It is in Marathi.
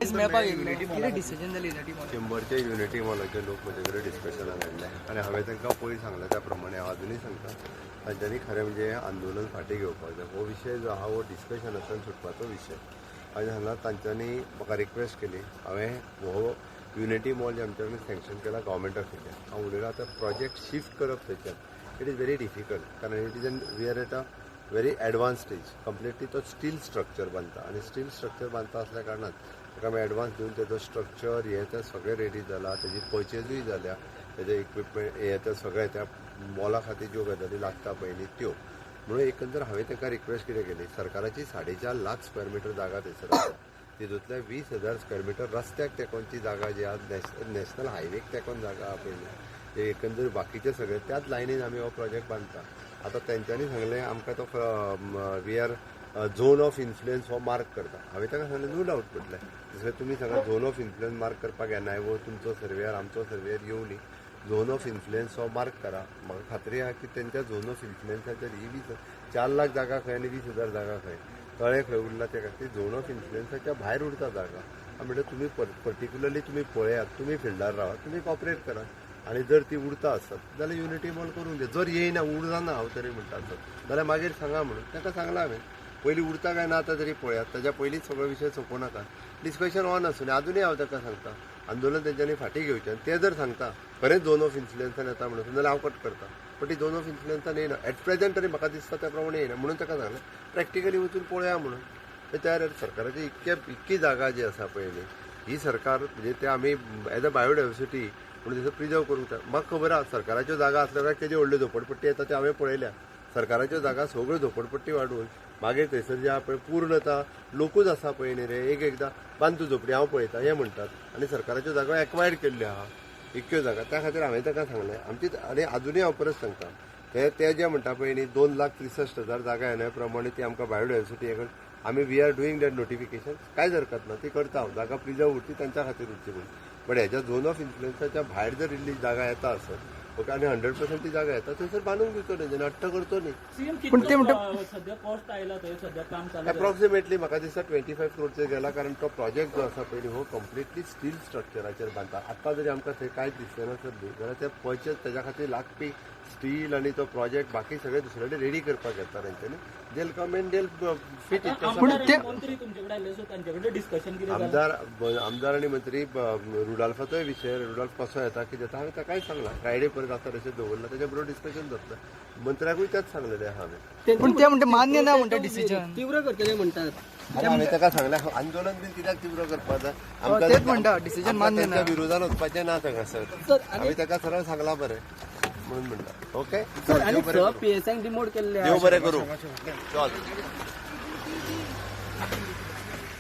चेंबरच्या युनिटी मॉलाचे लोक म्हजे कडेन डिस्कशनाक आयिल्ले आनी हांवें तांकां पयलीं सांगलें त्या प्रमाणे हांव अजुनूय सांगता तांच्यांनी खरें म्हणजे आंदोलन फाटीं घेवपाक जाय. हो विशय जो आहा हो डिस्कशनांतल्यान सुटपाचो विशय. आनी हांगा तांच्यांनी म्हाका रिक्वेस्ट केली. हांवें हो युनिटी मॉल जे आमच्या कडेन सँक्शन केला गव्हर्मेंट ऑफ इंडिया, हांव उलयलां आतां प्रोजेक्ट शिफ्ट करप थंयच्यान इट इज व्हेरी डिफिकल्ट कारण it is we are at a very advance stage. Completely तो स्टील स्ट्रक्चर बांदता आनी स्टील स्ट्रक्चर बांदता असल्या कारणान ताका आमी एडवान्स दिवन तेजो स्ट्रक्चर हे तें सगळें रेडी जाला, तेजी पर्चेजूय जाल्या, तेजे इक्विपमेंट हे तें सगळें त्या मॉला खातीर ज्यो गजाली लागता पयलीं त्यो. म्हणून एकंदर हांवें तांकां रिक्वेस्ट कितें केली, सरकाराची 4.5 लाख स्क्वेअर मिटर जागा थंयसर आसा, तितूंतल्या 20,000 स्क्वेअर मिटर रस्त्याक तेकोनची जागा जी आहा, नॅशनल हायवेक तेकोन जागा आहा पयली, ते एकंदर बाकीचे सगळे त्याच लायनीन आमी हो प्रोजेक्ट बांदता. आतां तेंच्यांनी सांगलें आमकां तो we are zone of influence हो मार्क करता. हांवें ताका सांगलें नो डावट म्हटलें जसं तुमी सांगा झोन ऑफ इन्फ्लुयन्स मार्क करपाक येनाय वो तुमचो सर्वेयर आमचो सर्वेयर येवं न्ही, झोन ऑफ इन्फ्लुयन्स हो मार्क करा. म्हाका खात्री आहा की तेंच्या झोन ऑफ इन्फ्लुयन्साचेर ही 4 लाख जागा खंय आनी 20,000 जागा खंय, तळें खंय उरला त्या खातीर झोन ऑफ इन्फ्लुयन्साच्या भायर उरता जागा. म्हणजे तुम्ही पर्टिक्युलरली तुम्ही पळयात, तुमी फिल्डार रावात, तुमी कॉपरेट करात आणि जर ती उरता आसत जाल्यार युनिटी मॉल करूंक दे. जर येयना उरना ना हांव तरी म्हणटा आसत जाल्यार मागीर सांगा म्हणून ताका सांगलां हांवें. पयलीं उरता काय ना आतां तरी पळयात, ताच्या पयलींच सगळो विशय सोंपो नाका. डिस्कशन ऑन आसूं आजुनूय हांव ताका सांगता आंदोलन तेंच्यांनी फाटीं घेवचें. ते जर सांगता खरेंच झोन ऑफ इन्फ्लुयन्सान येता म्हणून जाल्यार हांव कट करता. पण ती झोन ऑफ इन्फ्लुयन्सान येयना एट प्रेझेंट तरी म्हाका दिसता त्या प्रमाणे येयना. म्हणून ताका सांगलें प्रॅक्टिकली वचून पळया म्हणून. त्यार सरकाराची इतकी जागा जी आसा पळय ही सरकार म्हणजे ते आमी एज अ बायोडायवर्सिटी म्हणून थंयसर प्रिजर्व करूंक जाय. म्हाका खबर आहा सरकाराच्यो जागा आसल्या तेजे व्हडल्यो झोपडपट्टी येता ते हांवें पळयल्या. सरकाराच्यो जागा सगळ्यो झोपडपट्टी वाडून मागीर थंयसर जे आहा पळय पूर्णता लोकूच आसा पळय न्ही रे, एकदां बांदू झोपडी हांव पळयता हें म्हणटात आनी सरकाराच्यो जागा एक्वायर केल्ल्यो आहा इतक्यो जागा. त्या खातीर हांवें ताका सांगलें आमची आनी आजुनूय हांव परत सांगता ते जे म्हणटा पळय न्ही 2,63,000 जागा येण्या प्रमाणे ती आमकां बायोडायवर्सिटी हें आमी we are doing that notification. कांयच हरकत ना, ती करता हांव. जागा प्रिजर्व उरची तांच्या खातीर उरची म्हणून. पण हेच्या झोन ऑफ इन्फ्लुयन्साच्या भायर जर इल्ली जागा येता आसत ओके आनी 100% ती जागा येता थंयसर बांदूंक दिवचो न्ही, नट्ट करचो न्ही. पण ते सध्या कॉस्ट आयला थंय सध्या काम चालू अप्रॉक्सिमेटली म्हाका दिसता 25 करोडचेर गेला कारण तो प्रोजेक्ट जो आसा पळय हो कंप्लिटली स्टील स्ट्रक्चराचेर बांदता. आतां जरी आमकां थंय कांयच दिसना सर जाल्यार ते पर्चेस तेज्या खातीर लागपी स्टील आनी तो प्रोजेक्ट बाकी सगळे दुसरे कडेन रेडी करपाक येता तेंच्यांनी. देल come and they'll fit it. आमदार आनी मंत्री रुडाल्फाचोय विशय रुडाल्फ कसो येता कितें येता हांवें ताकाय सांगलां. फ्रायडे परत आतां तशें दवरला तेच्या बरोबर डिस्कशन जातलें. मंत्र्याकूय तेच सांगलेलें आहा हांवें. पण ते म्हणटा मान्य ना म्हणटा डिसिजन तीव्र करतले म्हणटात. हांवें ताका सांगलें आंदोलन बी कित्याक तीव्र करपाक जाय. तेच म्हणटा डिसिजन मान्य ना, विरोधान वचपाचें ना ताका सर. हांवें ताका सरळ सांगलां बरें म्हणून म्हणटा. ओके पीएसआय डिमोट केल्ले देव बरें करूं. चल